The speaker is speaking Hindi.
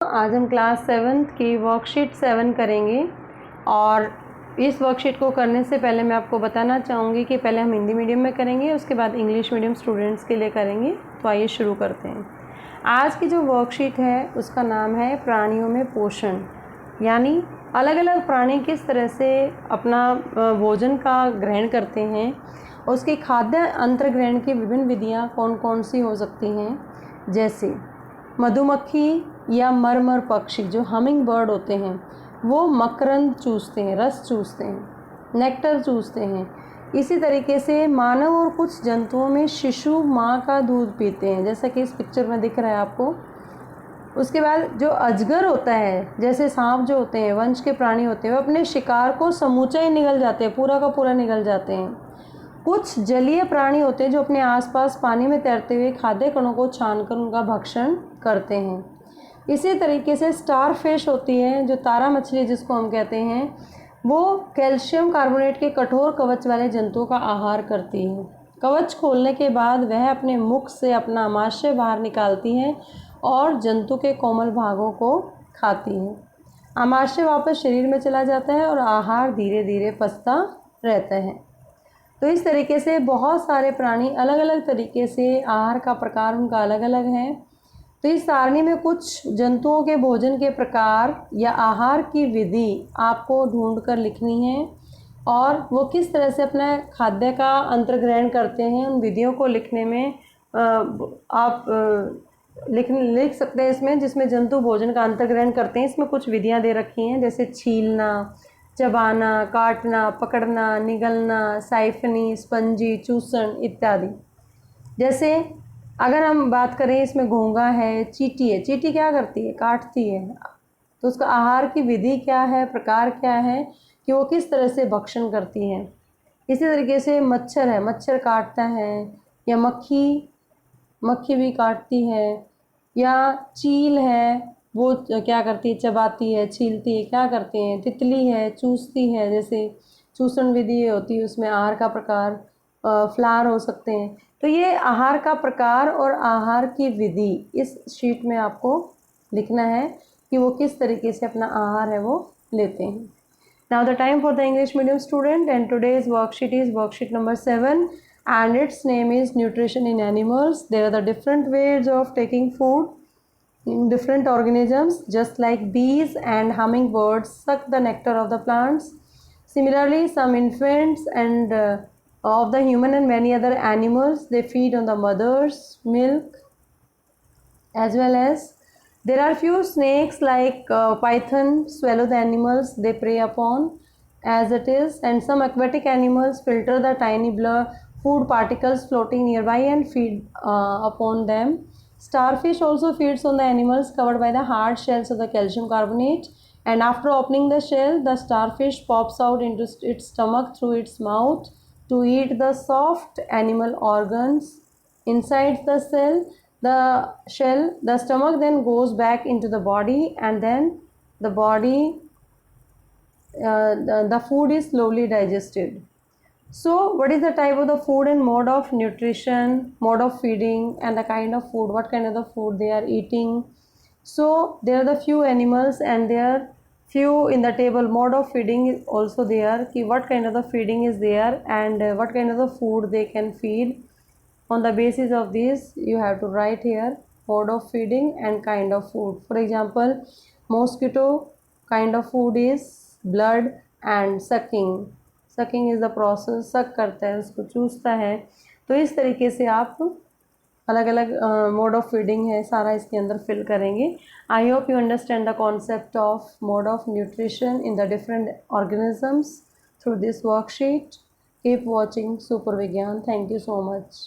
आज हम क्लास 7th की वर्कशीट 7 करेंगे और इस वर्कशीट को करने से पहले मैं आपको बताना चाहूँगी कि पहले हम हिंदी मीडियम में करेंगे, उसके बाद इंग्लिश मीडियम स्टूडेंट्स के लिए करेंगे। तो आइए शुरू करते हैं। आज की जो वर्कशीट है उसका नाम है प्राणियों में पोषण, यानी अलग अलग प्राणी किस तरह से अपना भोजन का ग्रहण करते हैं, उसकी खाद्य अंतर ग्रहण की विभिन्न विधियाँ कौन कौन सी हो सकती हैं। जैसे मधुमक्खी या मरमर पक्षी जो हमिंग बर्ड होते हैं वो मकरंद चूसते हैं, रस चूसते हैं, नेक्टर चूसते हैं। इसी तरीके से मानव और कुछ जंतुओं में शिशु माँ का दूध पीते हैं, जैसा कि इस पिक्चर में दिख रहा है आपको। उसके बाद जो अजगर होता है, जैसे सांप जो होते हैं, वंश के प्राणी होते हैं, वो अपने शिकार को समूचा ही निगल जाते हैं, पूरा का पूरा निगल जाते हैं। कुछ जलीय प्राणी होते हैं जो अपने आसपास पानी में तैरते हुए खाद्य कणों को छानकर उनका भक्षण करते हैं। इसी तरीके से स्टार फिश होती है, जो तारा मछली जिसको हम कहते हैं, वो कैल्शियम कार्बोनेट के कठोर कवच वाले जंतुओं का आहार करती है। कवच खोलने के बाद वह अपने मुख से अपना आमाशय बाहर निकालती है और जंतु के कोमल भागों को खाती है। आमाशय वापस शरीर में चला जाता है और आहार धीरे धीरे पचता रहता है। तो इस तरीके से बहुत सारे प्राणी अलग अलग तरीके से, आहार का प्रकार उनका अलग अलग है। तो इस सारणी में कुछ जंतुओं के भोजन के प्रकार या आहार की विधि आपको ढूंढ कर लिखनी है और वो किस तरह से अपना खाद्य का अंतर्ग्रहण करते हैं, उन विधियों को लिखने में आप लिख सकते हैं इसमें, जिसमें जंतु भोजन का अंतर्ग्रहण करते हैं। इसमें कुछ विधियां दे रखी हैं, जैसे छीलना, चबाना, काटना, पकड़ना, निगलना, साइफनी, स्पंजी, चूसण इत्यादि। जैसे अगर हम बात करें, इसमें घोंघा है, चींटी है। चींटी क्या करती है? काटती है। तो उसका आहार की विधि क्या है, प्रकार क्या है कि वो किस तरह से भक्षण करती है। इसी तरीके से मच्छर है, मच्छर काटता है, या मक्खी भी काटती है, या चील है, वो क्या करती है? चबाती है, छीलती है। क्या करती है? तितली है, चूसती है। जैसे चूसण विधि होती है, उसमें आहार का प्रकार फ्लावर हो सकते हैं। तो ये आहार का प्रकार और आहार की विधि इस शीट में आपको लिखना है कि वो किस तरीके से अपना आहार है वो लेते हैं। Now the time for the English medium student, and today's worksheet is worksheet number 7 and its name is nutrition in animals. There are the different ways of taking food in different organisms, just like bees and hummingbirds suck the nectar of the plants. Similarly, some infants and of the human and many other animals, they feed on the mother's milk, as well as there are few snakes like python swallow the animals they prey upon as it is, and some aquatic animals filter the tiny food particles floating nearby and feed upon them. Starfish also feeds on the animals covered by the hard shells of the calcium carbonate, and after opening the shell, the starfish pops out into its stomach through its mouth to eat the soft animal organs inside the shell. The stomach then goes back into the body, and then the body the food is slowly digested. So what is the type of the food and mode of nutrition, mode of feeding, and the kind of food, what kind of the food they are eating. So there are the few animals and there are few in the table. Mode of feeding is also there, ki what kind of the feeding is there and what kind of the food they can feed. On the basis of this, you have to write here mode of feeding and kind of food. For example, mosquito kind of food is blood and sucking. Sucking is the process, suck करता है, उसको चूसता है। तो इस तरीके से आप अलग अलग मोड ऑफ फीडिंग है सारा इसके अंदर फिल करेंगे। I hope you understand the concept of mode of nutrition in the different organisms through this worksheet. Keep watching super Vigyan. Thank you so much.